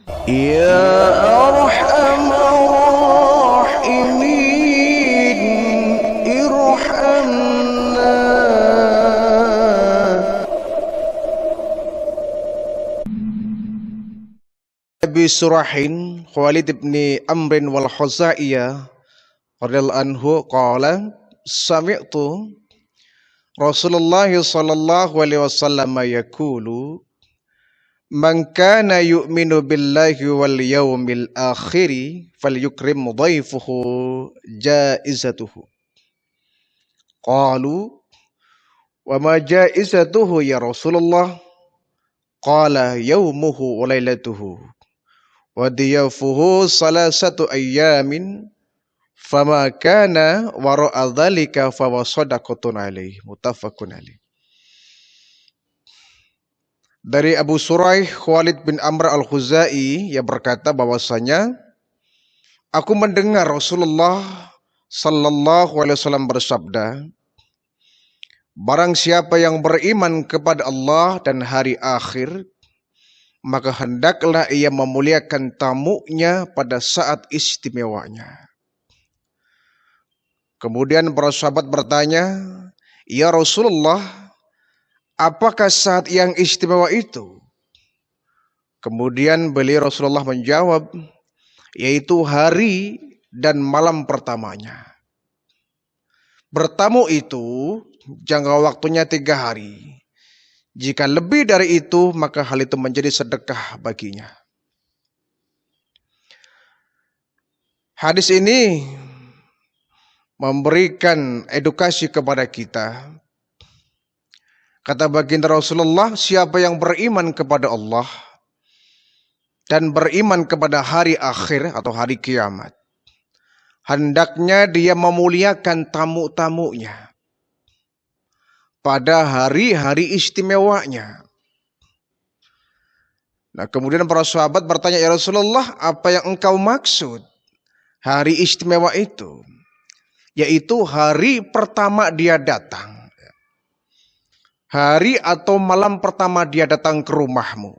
Ya Arhamar Rahimin, irhamna. Abi Surahin Khalid ibn Amrin wal Khuzaiyah radhiyallahu anhu qala sami'tu Rasulullah sallallahu alaihi wasallam yaqulu man kana yu'minu billahi wal yawmil akhiri falyukrim dhaifuhu jaizatuhu. Qalu wa ma jaizatuhu ya Rasulullah? Qala yawmuhu wa lailatuhu wa diyafuhu salasatu ayyamin fama kana wara'a dzalika fa sadaqatun alaihi. Muttafaqun alaihi. Dari Abu Suraih Khalid bin Amr al-Khuzai yang berkata bahwasanya aku mendengar Rasulullah sallallahu alaihi wasallam bersabda, barang siapa yang beriman kepada Allah dan hari akhir, maka hendaklah ia memuliakan tamunya pada saat istimewanya. Kemudian para sahabat bertanya, ya Rasulullah, apakah saat yang istimewa itu? Kemudian beliau Rasulullah menjawab, yaitu hari dan malam pertamanya. Bertamu itu jangka waktunya 3 hari. Jika lebih dari itu, maka hal itu menjadi sedekah baginya. Hadis ini memberikan edukasi kepada kita. Kata baginda Rasulullah, siapa yang beriman kepada Allah dan beriman kepada hari akhir atau hari kiamat, hendaknya dia memuliakan tamu-tamunya pada hari-hari istimewanya. Nah, kemudian para sahabat bertanya, ya Rasulullah, apa yang engkau maksud hari istimewa itu? Yaitu hari pertama dia datang. Hari atau malam pertama dia datang ke rumahmu.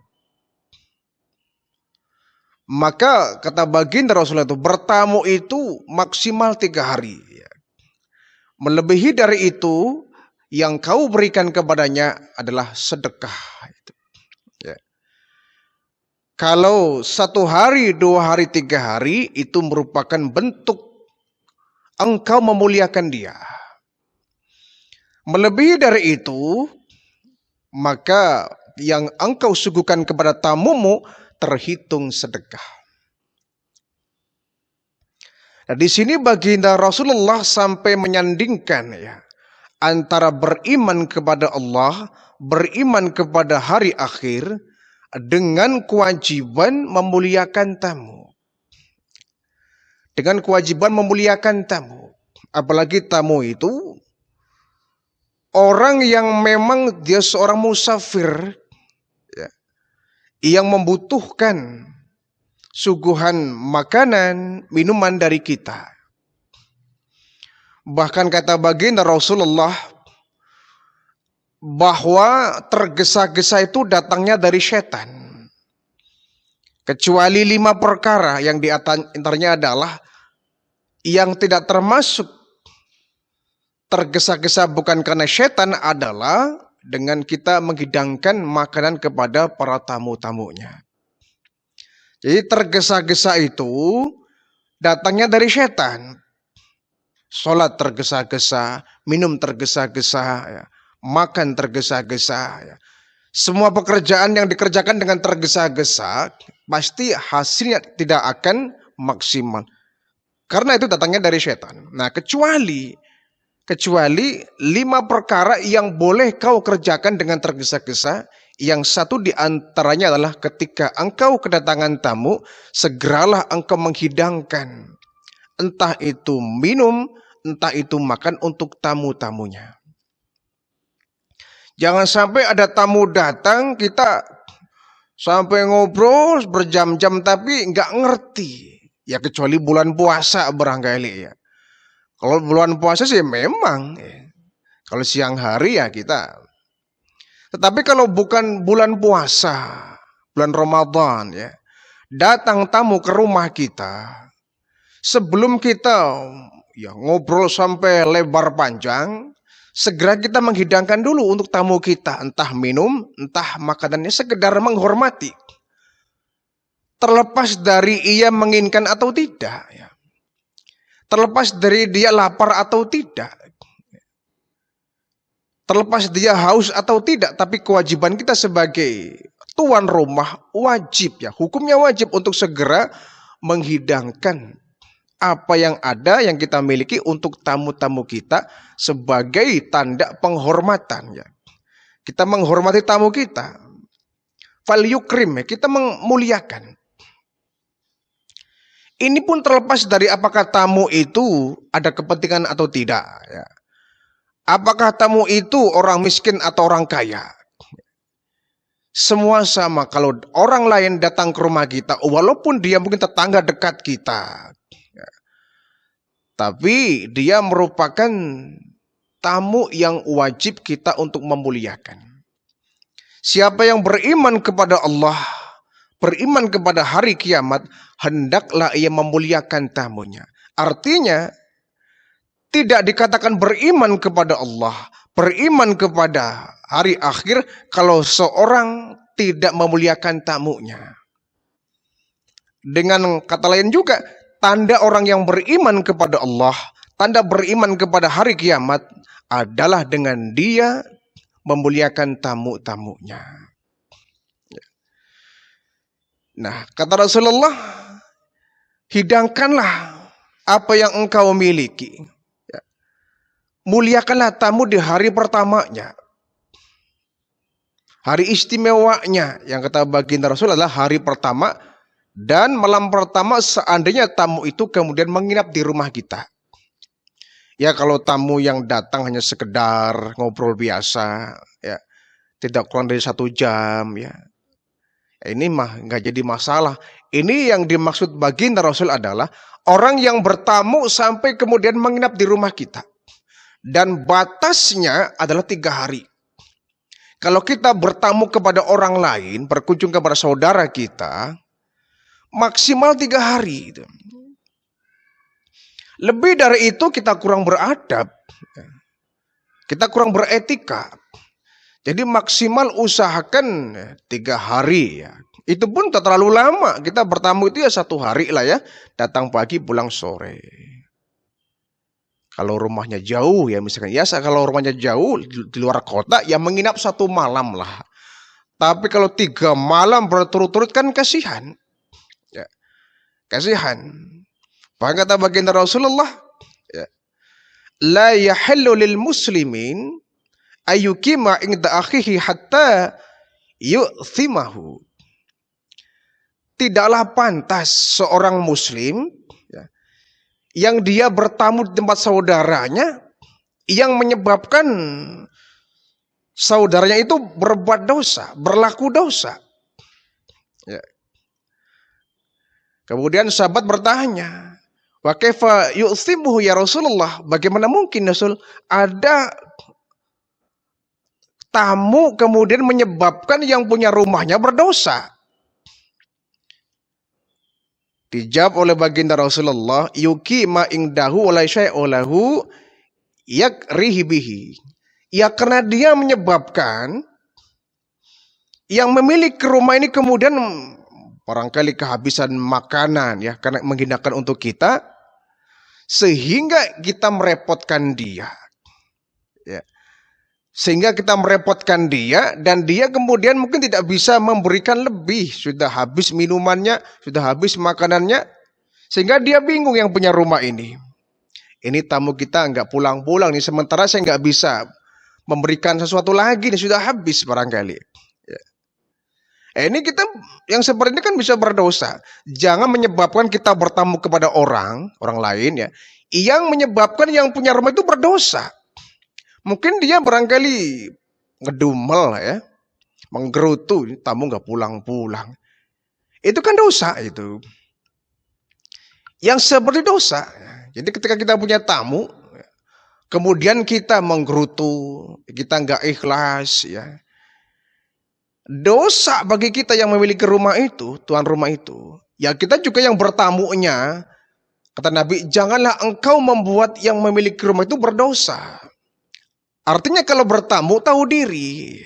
Maka kata baginda Rasulullah itu, bertamu itu maksimal 3 hari. Melebihi dari itu, yang kau berikan kepadanya adalah sedekah. Kalau 1 hari, 2 hari, 3 hari, itu merupakan bentuk engkau memuliakan dia. Melebihi dari itu, maka yang engkau suguhkan kepada tamumu terhitung sedekah. Nah, di sini baginda Rasulullah sampai menyandingkan antara beriman kepada Allah, beriman kepada hari akhir dengan kewajiban memuliakan tamu. Dengan kewajiban memuliakan tamu. Apalagi tamu itu orang yang memang dia seorang musafir, yang membutuhkan suguhan makanan, minuman dari kita. Bahkan kata baginda Rasulullah bahwa tergesa-gesa itu datangnya dari setan. Kecuali 5 perkara yang diantaranya adalah yang tidak termasuk tergesa-gesa bukan karena setan adalah dengan kita menghidangkan makanan kepada para tamu-tamunya. Jadi tergesa-gesa itu datangnya dari setan. Sholat tergesa-gesa, minum tergesa-gesa, makan tergesa-gesa. Semua pekerjaan yang dikerjakan dengan tergesa-gesa pasti hasilnya tidak akan maksimal. Karena itu datangnya dari setan. Nah, kecuali 5 perkara yang boleh kau kerjakan dengan tergesa-gesa. Yang satu di antaranya adalah ketika engkau kedatangan tamu, segeralah engkau menghidangkan. Entah itu minum, entah itu makan untuk tamu-tamunya. Jangan sampai ada tamu datang, kita sampai ngobrol berjam-jam tapi nggak ngerti. Ya kecuali bulan puasa barangkali ya. Kalau bulan puasa sih memang. Kalau siang hari ya kita. Tetapi kalau bukan bulan puasa, bulan Ramadan ya. datang tamu ke rumah kita, sebelum kita ngobrol sampai lebar panjang, segera kita menghidangkan dulu untuk tamu kita, entah minum, entah makanannya, sekedar menghormati. Terlepas dari ia menginginkan atau tidak, terlepas dari dia lapar atau tidak, terlepas dia haus atau tidak, tapi kewajiban kita sebagai tuan rumah wajib, hukumnya wajib untuk segera menghidangkan apa yang ada yang kita miliki untuk tamu-tamu kita sebagai tanda penghormatan. Kita menghormati tamu kita. Fal yukrim, kita memuliakan. Ini pun terlepas dari apakah tamu itu ada kepentingan atau tidak. Apakah tamu itu orang miskin atau orang kaya. Semua sama. Kalau orang lain datang ke rumah kita, walaupun dia mungkin tetangga dekat kita, tapi dia merupakan tamu yang wajib kita untuk memuliakan. Siapa yang beriman kepada Allah, beriman kepada hari kiamat, hendaklah ia memuliakan tamunya. Artinya, tidak dikatakan beriman kepada Allah, beriman kepada hari akhir kalau seorang tidak memuliakan tamunya. Dengan kata lain juga, tanda orang yang beriman kepada Allah, tanda beriman kepada hari kiamat adalah dengan dia memuliakan tamu-tamunya. Nah, kata Rasulullah, hidangkanlah apa yang engkau miliki. Muliakanlah tamu di hari pertamanya. Hari istimewanya yang kata baginda Rasul adalah hari pertama dan malam pertama seandainya tamu itu kemudian menginap di rumah kita. Ya kalau tamu yang datang hanya sekedar ngobrol biasa, tidak kurang dari 1 jam, ini mah nggak jadi masalah. Ini yang dimaksud baginda Rasul adalah orang yang bertamu sampai kemudian menginap di rumah kita. Dan batasnya adalah 3 hari. Kalau kita bertamu kepada orang lain, berkunjung kepada saudara kita, maksimal 3 hari. Lebih dari itu kita kurang beradab. Kita kurang beretika. Jadi maksimal usahakan 3 hari. Itu pun tak terlalu lama. Kita bertamu itu 1 hari lah Datang pagi, pulang sore. Kalau rumahnya jauh misalkan. Kalau rumahnya jauh di luar kota menginap 1 malam lah. Tapi kalau 3 malam berturut-turut kan kasihan. Kasihan. Bahkan kata baginda Rasulullah, la yahillu lil muslimin ayyukima inda akhihi hatta yu'thimahu. Tidaklah pantas seorang muslim yang dia bertamu di tempat saudaranya yang menyebabkan saudaranya itu berbuat dosa, berlaku dosa. Kemudian sahabat bertanya, wa kaifa yu'thimuhu ya Rasulullah? Bagaimana mungkin Rasul ada tamu kemudian menyebabkan yang punya rumahnya berdosa? Dijawab oleh baginda Rasulullah, yuqima indahu wa la syai'u lahu yakrihi bihi. Ya karena dia menyebabkan yang memiliki rumah ini kemudian barangkali kehabisan makanan karena menghinakan untuk kita sehingga kita merepotkan dia. Sehingga kita merepotkan dia dan dia kemudian mungkin tidak bisa memberikan lebih. Sudah habis minumannya, sudah habis makanannya. Sehingga dia bingung yang punya rumah ini. Ini tamu kita nggak pulang-pulang nih, sementara saya nggak bisa memberikan sesuatu lagi nih, sudah habis barangkali. Ini kita yang seperti ini kan bisa berdosa. Jangan menyebabkan kita bertamu kepada orang lain yang menyebabkan yang punya rumah itu berdosa. Mungkin dia barangkali ngedumel menggerutu, tamu nggak pulang-pulang. Itu kan dosa itu. Yang seperti dosa. Jadi ketika kita punya tamu, kemudian kita menggerutu, kita nggak ikhlas Dosa bagi kita yang memiliki rumah itu, tuan rumah itu. Ya kita juga yang bertamunya. Kata Nabi, janganlah engkau membuat yang memiliki rumah itu berdosa. Artinya kalau bertamu tahu diri.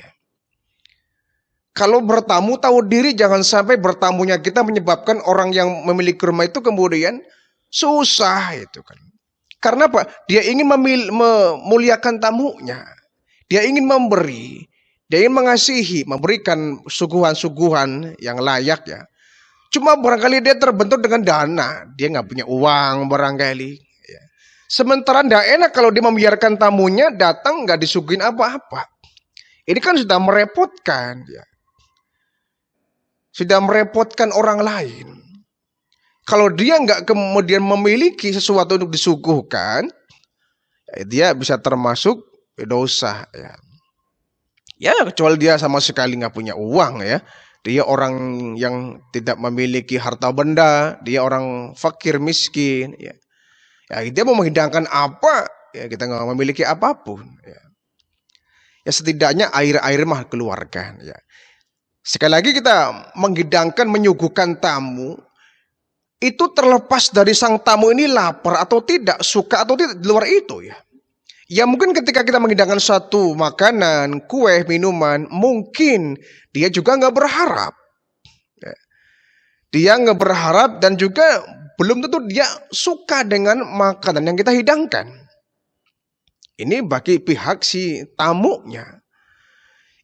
Kalau bertamu tahu diri, jangan sampai bertamunya kita menyebabkan orang yang memiliki rumah itu kemudian susah itu kan. Karena apa? Dia ingin memuliakan tamunya. Dia ingin memberi. Dia ingin mengasihi, memberikan suguhan-suguhan yang layak ya. Cuma barangkali dia terbentur dengan dana. Dia nggak punya uang barangkali. Ya. Sementara tidak enak kalau dia membiarkan tamunya datang nggak disuguhin apa-apa. Ini kan sudah merepotkan. Ya. Sudah merepotkan orang lain. Kalau dia nggak kemudian memiliki sesuatu untuk disuguhkan, ya dia bisa termasuk dosa. Ya, kecuali dia sama sekali nggak punya uang ya. Dia orang yang tidak memiliki harta benda, dia orang fakir miskin. Ya, dia mau menghidangkan apa? Ya kita nggak memiliki apapun. Ya setidaknya air mah keluarkan. Ya. Sekali lagi kita menghidangkan, menyuguhkan tamu, itu terlepas dari sang tamu ini lapar atau tidak, suka atau tidak, di luar itu ya. Ya mungkin ketika kita menghidangkan satu makanan, kue, minuman, mungkin dia juga nggak berharap. Ya. Dia nggak berharap dan juga belum tentu dia suka dengan makanan yang kita hidangkan. Ini bagi pihak si tamunya.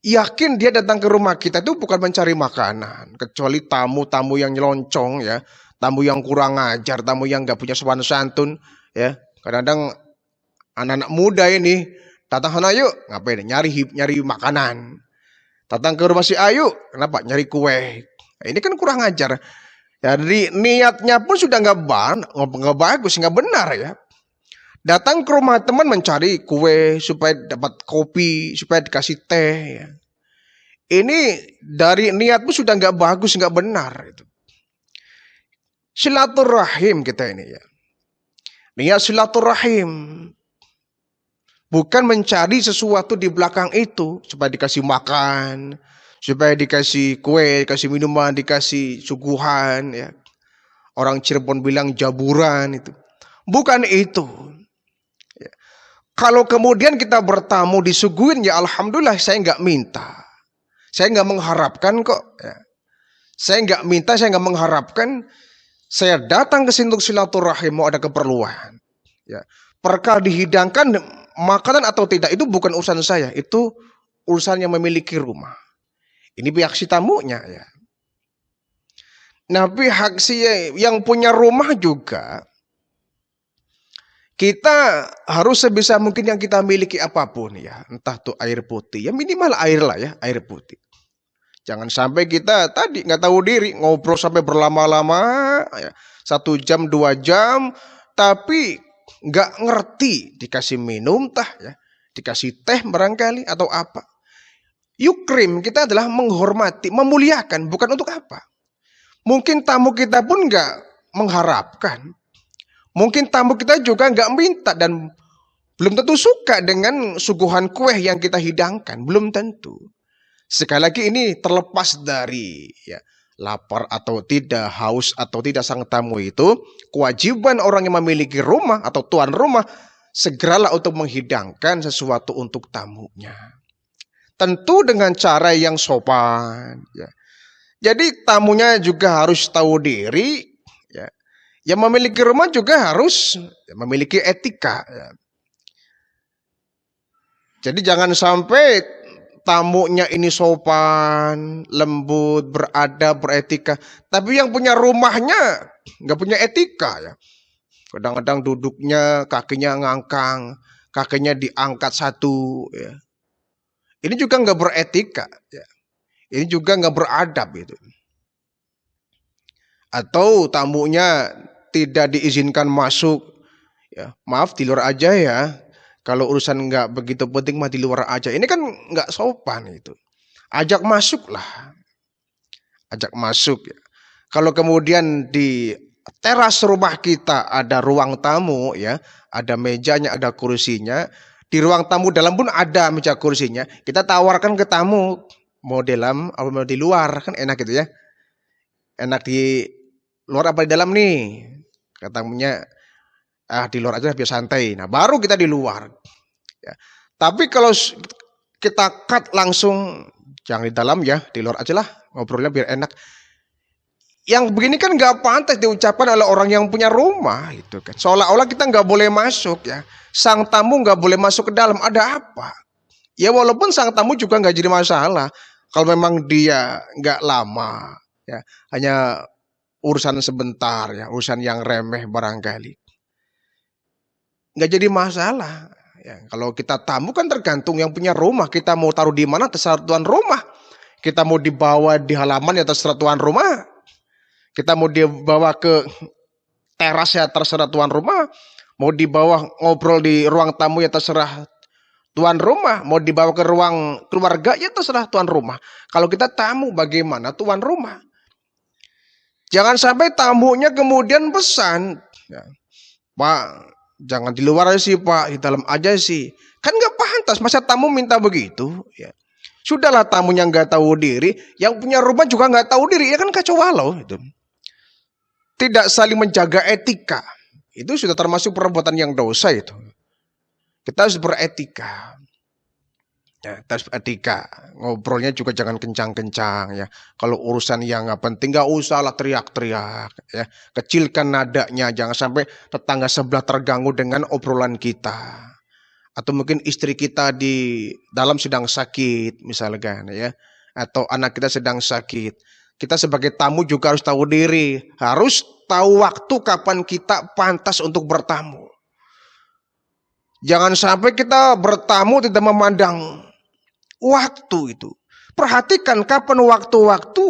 Yakin dia datang ke rumah kita itu bukan mencari makanan, kecuali tamu-tamu yang nyeloncong ya, tamu yang kurang ajar, tamu yang nggak punya sopan santun ya. Kadang-kadang anak-anak muda ini datang sana yuk, ngapain? Nyari makanan. Datang ke rumah si Ayu, kenapa? Nyari kue. Nah, ini kan kurang ajar. Jadi niatnya pun sudah nggak bagus, nggak benar ya. Datang ke rumah teman mencari kue supaya dapat kopi, supaya dikasih teh. Ya. Ini dari niatmu sudah nggak bagus, nggak benar. Itu. Silaturahim kita ini ya. Niat silaturahim. Bukan mencari sesuatu di belakang itu supaya dikasih makan, supaya dikasih kue, dikasih minuman, dikasih suguhan. Ya. Orang Cirebon bilang jaburan itu. Bukan itu. Kalau kemudian kita bertamu disuguhin, ya alhamdulillah saya nggak minta. Saya nggak mengharapkan kok. Ya. Saya nggak minta, saya nggak mengharapkan. Saya datang ke sini untuk silaturahim, mau ada keperluan. Ya. Perkara dihidangkan makanan atau tidak, itu bukan urusan saya. Itu urusan yang memiliki rumah. Ini pihak si tamunya. Ya. Nah pihak si yang punya rumah juga, kita harus sebisa mungkin yang kita miliki apapun ya. Entah tuh air putih. Ya minimal air lah ya. Air putih. Jangan sampai kita tadi nggak tahu diri. Ngobrol sampai berlama-lama. Ya, 1 jam 2 jam. Tapi nggak ngerti. Dikasih minum tah ya. Dikasih teh barangkali atau apa. Yukrim kita adalah menghormati. Memuliakan. Bukan untuk apa. Mungkin tamu kita pun nggak mengharapkan. Mungkin tamu kita juga nggak minta dan belum tentu suka dengan suguhan kue yang kita hidangkan. Belum tentu. Sekali lagi ini terlepas dari ya, lapar atau tidak, haus atau tidak sang tamu itu. Kewajiban orang yang memiliki rumah atau tuan rumah segeralah untuk menghidangkan sesuatu untuk tamunya. Tentu dengan cara yang sopan. Ya. Jadi tamunya juga harus tahu diri. Ya. Yang memiliki rumah juga harus memiliki etika. Ya. Jadi jangan sampai tamunya ini sopan, lembut, beradab, beretika. Tapi yang punya rumahnya nggak punya etika. Ya. Kadang-kadang duduknya kakinya ngangkang, kakinya diangkat satu. Ya. Ini juga nggak beretika. Ya. Ini juga nggak beradab. Gitu. Atau tamunya tidak diizinkan masuk, ya maaf di luar aja ya. Kalau urusan nggak begitu penting mah di luar aja. Ini kan nggak sopan itu. Ajak masuk lah, ajak masuk ya. Kalau kemudian di teras rumah kita ada ruang tamu ya, ada mejanya, ada kursinya. Di ruang tamu dalam pun ada meja kursinya. Kita tawarkan ke tamu, Mau dalam apa mau di luar, kan enak gitu ya. Enak di luar apa di dalam nih? Katanya di luar aja biar santai. Nah, baru kita di luar. Ya. Tapi kalau kita cut langsung, jangan di dalam ya, di luar aja lah ngobrolnya biar enak. Yang begini kan nggak pantas diucapkan oleh orang yang punya rumah itu kan. Seolah-olah kita nggak boleh masuk ya. Sang tamu nggak boleh masuk ke dalam. Ada apa? Ya walaupun sang tamu juga nggak jadi masalah. Kalau memang dia nggak lama, ya hanya urusan sebentar ya, urusan yang remeh barangkali, nggak jadi masalah. Ya, kalau kita tamu kan tergantung yang punya rumah. Kita mau taruh di mana terserah tuan rumah. Kita mau dibawa di halaman ya terserah tuan rumah. Kita mau dibawa ke teras ya terserah tuan rumah. Mau dibawa ngobrol di ruang tamu ya terserah tuan rumah. Mau dibawa ke ruang keluarga ya terserah tuan rumah. Kalau kita tamu bagaimana tuan rumah? Jangan sampai tamunya kemudian pesan, ya, Pak, jangan di luar aja sih Pak, di dalam aja sih. Kan nggak pantas, masa tamu minta begitu? Ya. Sudahlah tamunya nggak tahu diri, yang punya rumah juga nggak tahu diri, ya kan kacau walau itu. Tidak saling menjaga etika, itu sudah termasuk perbuatan yang dosa itu. Kita harus beretika. Ya, kita harus beretika. Ngobrolnya juga jangan kencang-kencang ya. Kalau urusan yang nggak penting nggak usah lah teriak-teriak ya. Kecilkan nadanya, jangan sampai tetangga sebelah terganggu dengan obrolan kita. Atau mungkin istri kita di dalam sedang sakit misalkan ya. Atau anak kita sedang sakit. Kita sebagai tamu juga harus tahu diri. Harus tahu waktu kapan kita pantas untuk bertamu. Jangan sampai kita bertamu tidak memandang waktu itu. Perhatikan kapan waktu-waktu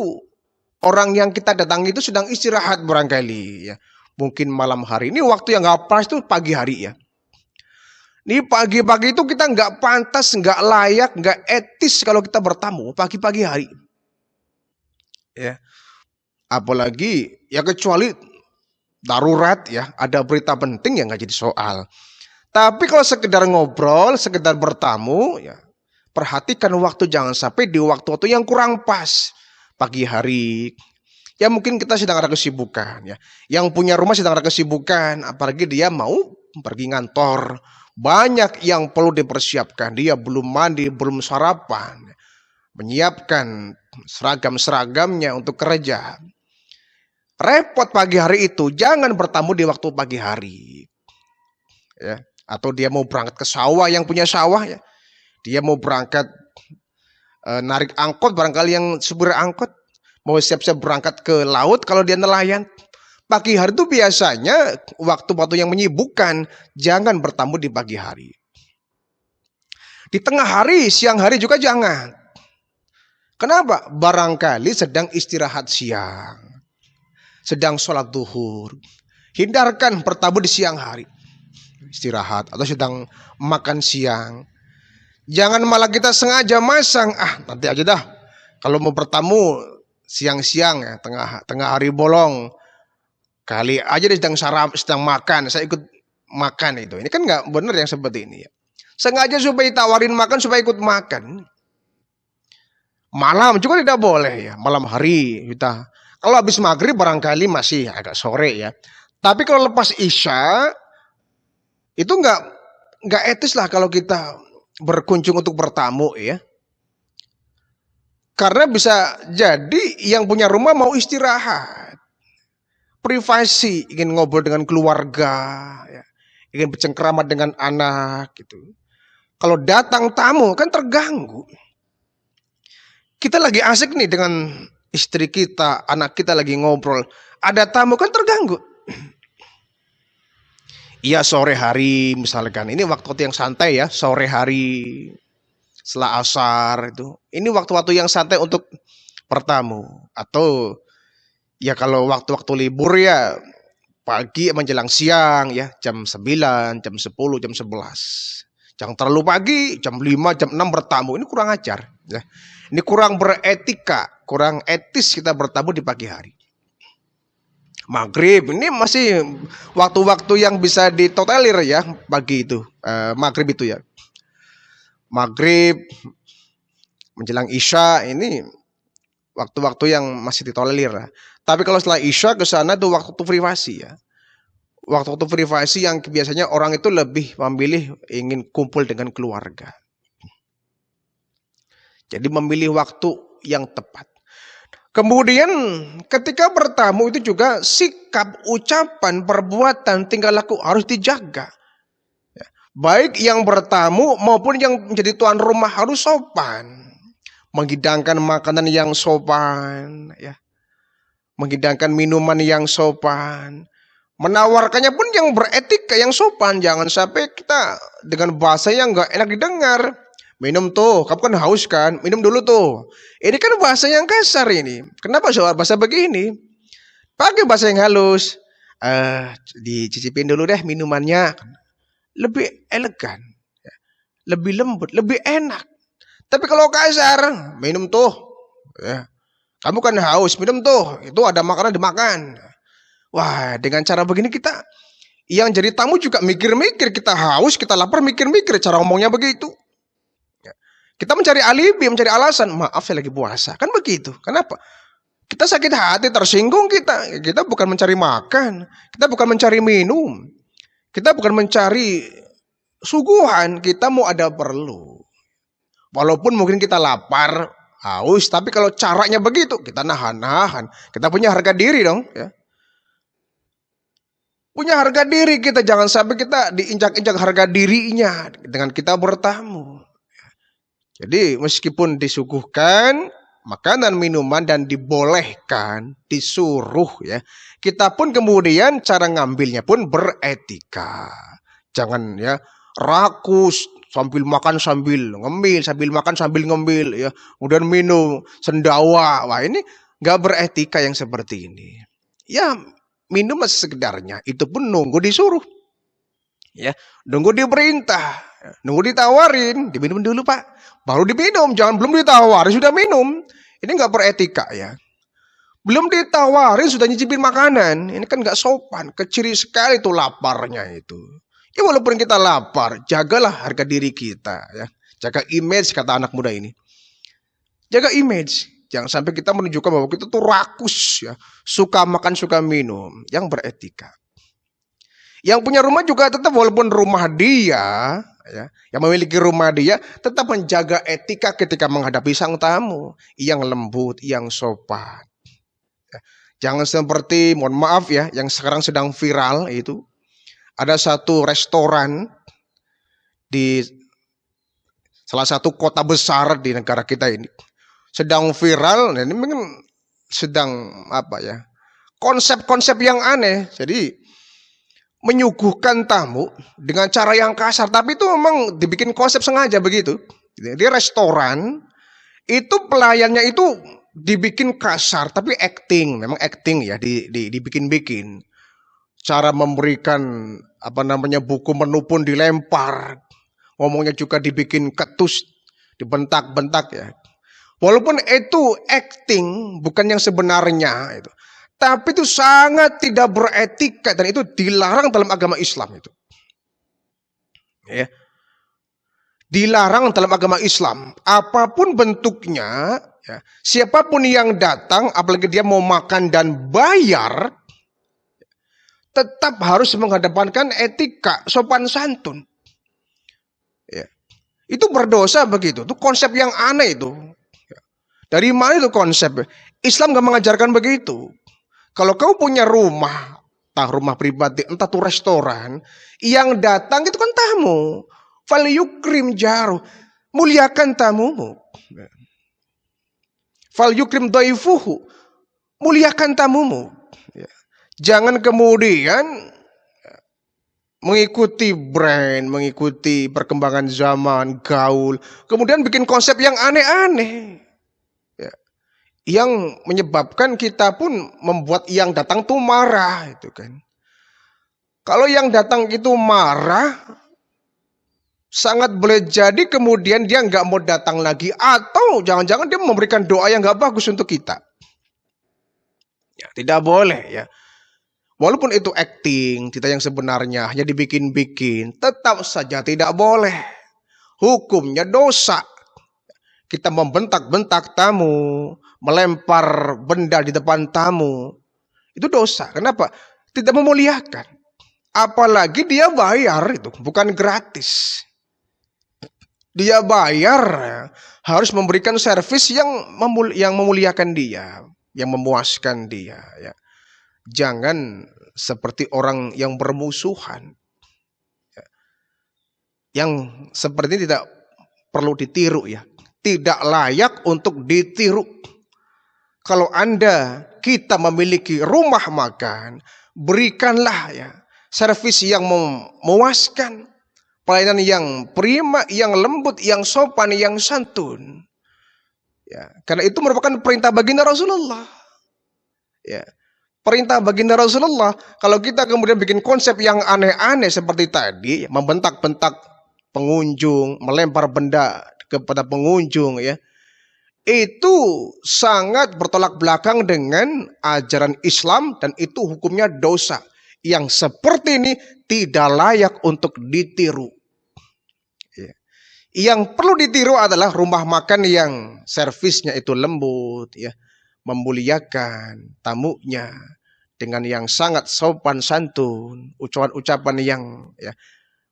orang yang kita datangi itu sedang istirahat barangkali ya. Mungkin malam hari. Ini waktu yang gak pas itu pagi hari ya. Ini pagi-pagi itu kita nggak pantas, nggak layak, nggak etis kalau kita bertamu pagi-pagi hari. Ya, apalagi ya kecuali darurat ya, ada berita penting yang nggak jadi soal. Tapi kalau sekedar ngobrol, sekedar bertamu, ya perhatikan waktu, jangan sampai di waktu-waktu yang kurang pas. Pagi hari, ya mungkin kita sedang ada kesibukan ya. Yang punya rumah sedang ada kesibukan, apalagi dia mau pergi ngantor. Banyak yang perlu dipersiapkan. Dia belum mandi, belum sarapan. Menyiapkan seragam-seragamnya untuk kerja. Repot pagi hari itu. Jangan bertamu di waktu pagi hari. Ya. Atau dia mau berangkat ke sawah yang punya sawah. Ya. Dia mau berangkat narik angkot. Barangkali yang supir angkot. Mau siap-siap berangkat ke laut kalau dia nelayan. Pagi hari itu biasanya waktu-waktu yang menyibukkan. Jangan bertamu di pagi hari. Di tengah hari, siang hari juga jangan. Kenapa? Barangkali sedang istirahat siang. Sedang sholat duhur. Hindarkan bertamu di siang hari. Istirahat atau sedang makan siang. Jangan malah kita sengaja masang. Nanti aja dah. Kalau mau bertamu siang-siang ya, tengah hari bolong. Kali aja dia sedang makan, saya ikut makan itu. Ini kan nggak benar yang seperti ini ya. Sengaja supaya tawarin makan supaya ikut makan. Malam juga tidak boleh ya, malam hari kita. Kalau habis maghrib barangkali masih agak sore ya. Tapi kalau lepas isya itu nggak etis lah kalau kita berkunjung untuk bertamu ya. Karena bisa jadi yang punya rumah mau istirahat. Privasi, ingin ngobrol dengan keluarga, ya. Ingin bercengkrama dengan anak, gitu. Kalau datang tamu kan terganggu. Kita lagi asik nih dengan istri kita, anak kita lagi ngobrol. Ada tamu kan terganggu. Iya sore hari misalkan, ini waktu-waktu yang santai ya, sore hari setelah asar itu. Ini waktu-waktu yang santai untuk bertamu atau ya kalau waktu-waktu libur ya pagi menjelang siang ya jam 9, jam 10, jam 11. Jangan terlalu pagi, jam 5, jam 6 bertamu. Ini kurang ajar ya. Ini kurang beretika, kurang etis kita bertamu di pagi hari. Maghrib ini masih waktu-waktu yang bisa ditolerir ya pagi itu, maghrib itu ya. Maghrib menjelang Isya ini waktu-waktu yang masih ditolerir lah. Tapi kalau setelah Isya ke sana itu waktu privasi ya. Waktu privasi yang biasanya orang itu lebih memilih ingin kumpul dengan keluarga. Jadi memilih waktu yang tepat. Kemudian ketika bertamu itu juga sikap, ucapan, perbuatan, tingkah laku harus dijaga. Baik yang bertamu maupun yang menjadi tuan rumah harus sopan. Menghidangkan makanan yang sopan, ya. Menghidangkan minuman yang sopan. Menawarkannya pun yang beretika, yang sopan. Jangan sampai kita dengan bahasa yang gak enak didengar. Minum tuh, kamu kan haus kan? Minum dulu tuh. Ini kan bahasa yang kasar ini. Kenapa soal bahasa begini? Pakai bahasa yang halus. Dicicipin dulu deh minumannya. Lebih elegan. Lebih lembut, lebih enak. Tapi kalau kasar, minum tuh. Ya. Kamu kan haus, minum tuh. Itu ada makanan dimakan. Wah, dengan cara begini kita, yang jadi tamu juga mikir-mikir. Kita haus, kita lapar, mikir-mikir. Cara ngomongnya begitu. Kita mencari alibi, mencari alasan. Maaf saya lagi puasa. Kan begitu. Kenapa? Kita sakit hati, tersinggung kita. Kita bukan mencari makan. Kita bukan mencari minum. Kita bukan mencari suguhan. Kita mau ada perlu. Walaupun mungkin kita lapar, haus. Tapi kalau caranya begitu, kita nahan-nahan. Kita punya harga diri dong. Ya. Punya harga diri kita. Jangan sampai kita diinjak-injak harga dirinya dengan kita bertamu. Jadi meskipun disuguhkan makanan, minuman dan dibolehkan, disuruh ya, kita pun kemudian cara ngambilnya pun beretika. Jangan ya rakus sambil makan sambil ngemil, sambil makan sambil ngemil ya, kemudian minum sendawa. Wah ini nggak beretika yang seperti ini. Ya minum masih sekedarnya, itu pun nunggu disuruh. Ya, nunggu diperintah, nunggu ditawarin, diminum dulu Pak, baru diminum, jangan belum ditawarin sudah minum, ini nggak beretika ya. Belum ditawarin sudah nyicipin makanan, ini kan nggak sopan, kecil sekali tuh laparnya itu. Ya walaupun kita lapar, jagalah harga diri kita ya, jaga image kata anak muda ini, jaga image, jangan sampai kita menunjukkan bahwa kita tuh rakus ya, suka makan suka minum, yang beretika. Yang punya rumah juga tetap walaupun rumah dia, ya, yang memiliki rumah dia tetap menjaga etika ketika menghadapi sang tamu, yang lembut, yang sopan. Ya, jangan seperti, mohon maaf ya, yang sekarang sedang viral itu, ada satu restoran di salah satu kota besar di negara kita ini, sedang viral, dan ini mungkin sedang apa ya, konsep-konsep yang aneh, jadi menyuguhkan tamu dengan cara yang kasar, tapi itu memang dibikin konsep sengaja begitu. Di restoran itu pelayannya itu dibikin kasar, tapi acting, memang acting ya, dibikin-bikin. Cara memberikan apa namanya buku menu pun dilempar, ngomongnya juga dibikin ketus, dibentak-bentak ya. Walaupun itu acting, bukan yang sebenarnya itu. Tapi itu sangat tidak beretika dan itu dilarang dalam agama Islam itu. Ya. Dilarang dalam agama Islam. Apapun bentuknya, ya, siapapun yang datang, apalagi dia mau makan dan bayar, tetap harus menghadapankan etika, sopan santun. Ya. Itu berdosa begitu. Itu konsep yang aneh itu. Ya. Dari mana itu konsep? Islam gak mengajarkan begitu. Kalau kau punya rumah, entah rumah pribadi, entah tuh restoran, yang datang itu kan tamu. Fal yukrim jaru, muliakan tamumu. Fal yukrim dhaifuhu, muliakan tamumu. Jangan kemudian mengikuti brand, mengikuti perkembangan zaman, gaul, kemudian bikin konsep yang aneh-aneh. Yang menyebabkan kita pun membuat yang datang tuh marah itu kan. Kalau yang datang itu marah, sangat boleh jadi kemudian dia nggak mau datang lagi, atau jangan-jangan dia memberikan doa yang nggak bagus untuk kita. Ya, tidak boleh ya. Walaupun itu acting, tidak yang sebenarnya, hanya dibikin-bikin, tetap saja tidak boleh. Hukumnya dosa. kita membentak-bentak tamu, melempar benda di depan tamu, itu dosa. Kenapa? Tidak memuliakan. Apalagi dia bayar, itu bukan gratis. Dia bayar, harus memberikan servis yang memuliakan dia, yang memuaskan dia. Ya. Jangan seperti orang yang bermusuhan. Ya. Yang seperti ini tidak perlu ditiru ya. Tidak layak untuk ditiru. Kalau kita memiliki rumah makan, berikanlah ya servis yang memuaskan, pelayanan yang prima, yang lembut, yang sopan, yang santun. Ya, karena itu merupakan perintah baginda Rasulullah. Ya, perintah baginda Rasulullah. Kalau kita kemudian bikin konsep yang aneh-aneh seperti tadi, membentak-bentak pengunjung, melempar benda kepada pengunjung, ya, itu sangat bertolak belakang dengan ajaran Islam dan itu hukumnya dosa. Yang seperti ini tidak layak untuk ditiru. Ya. Yang perlu ditiru adalah rumah makan yang servisnya itu lembut, ya, memuliakan tamunya dengan yang sangat sopan santun, ucapan-ucapan yang ya,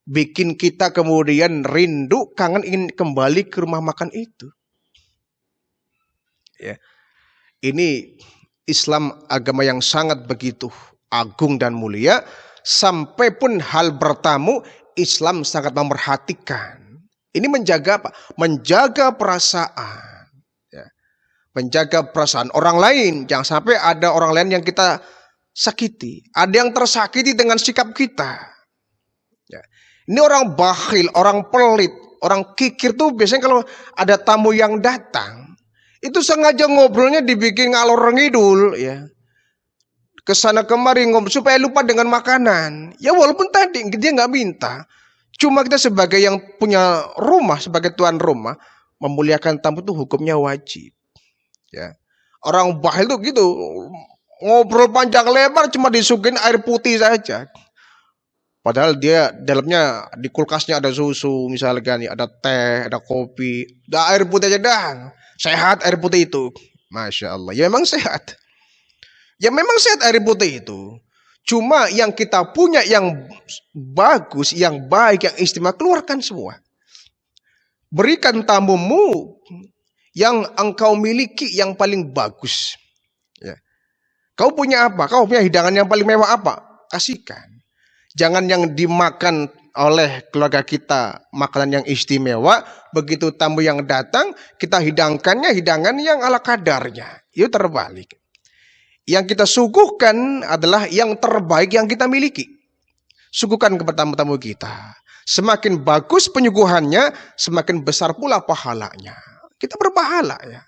bikin kita kemudian rindu, kangen ingin kembali ke rumah makan itu. Ya. Ini Islam agama yang sangat begitu agung dan mulia, sampai pun hal bertamu Islam sangat memperhatikan. Ini menjaga apa? Menjaga perasaan. Ya. Menjaga perasaan orang lain. Jangan sampai ada orang lain yang kita sakiti. Ada yang tersakiti dengan sikap kita. Ya. Ini orang bakhil, orang pelit, orang kikir tuh biasanya kalau ada tamu yang datang, itu sengaja ngobrolnya dibikin ngalor ngidul, ya. Kesana kemari ngobrol supaya lupa dengan makanan. Ya walaupun tadi dia nggak minta. Cuma kita sebagai yang punya rumah, sebagai tuan rumah, memuliakan tamu itu hukumnya wajib. Ya. Orang bakhil tuh gitu, ngobrol panjang lebar cuma disuguhin air putih saja. Padahal dia dalamnya di kulkasnya ada susu misalnya, ada teh, ada kopi, ada air putih aja dah. Sehat air putih itu. Masya Allah. Ya memang sehat. Ya memang sehat air putih itu. Cuma yang kita punya yang bagus, yang baik, yang istimewa, keluarkan semua. Berikan tamumu yang engkau miliki yang paling bagus. Ya. Kau punya apa? Kau punya hidangan yang paling mewah apa? Kasihkan. Jangan yang dimakan oleh keluarga kita makanan yang istimewa, begitu tamu yang datang kita hidangkannya hidangan yang ala kadarnya. Itu terbalik. Yang kita suguhkan adalah yang terbaik yang kita miliki. Suguhkan kepada tamu-tamu kita. Semakin bagus penyuguhannya, semakin besar pula pahalanya. Kita berpahala ya.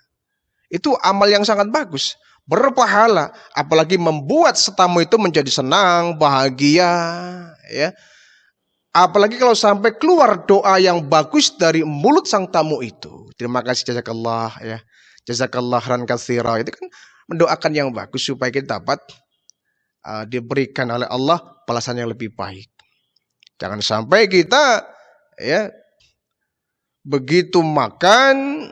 Itu amal yang sangat bagus. Berpahala, apalagi membuat setamu itu menjadi senang, bahagia, ya. Apalagi kalau sampai keluar doa yang bagus dari mulut sang tamu itu. Terima kasih jazakallah ya. Jazakallah khairan katsira. Itu kan mendoakan yang bagus supaya kita dapat diberikan oleh Allah balasan yang lebih baik. Jangan sampai kita ya begitu makan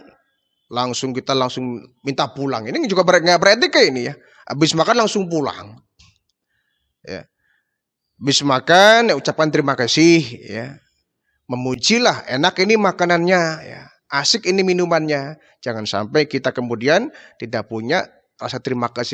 kita langsung minta pulang. Ini juga nggak beretika ini ya. Habis makan langsung pulang. Ya. Habis makan ya ucapkan terima kasih ya. Memujilah, enak ini makanannya ya. Asik ini minumannya. Jangan sampai kita kemudian tidak punya rasa terima kasih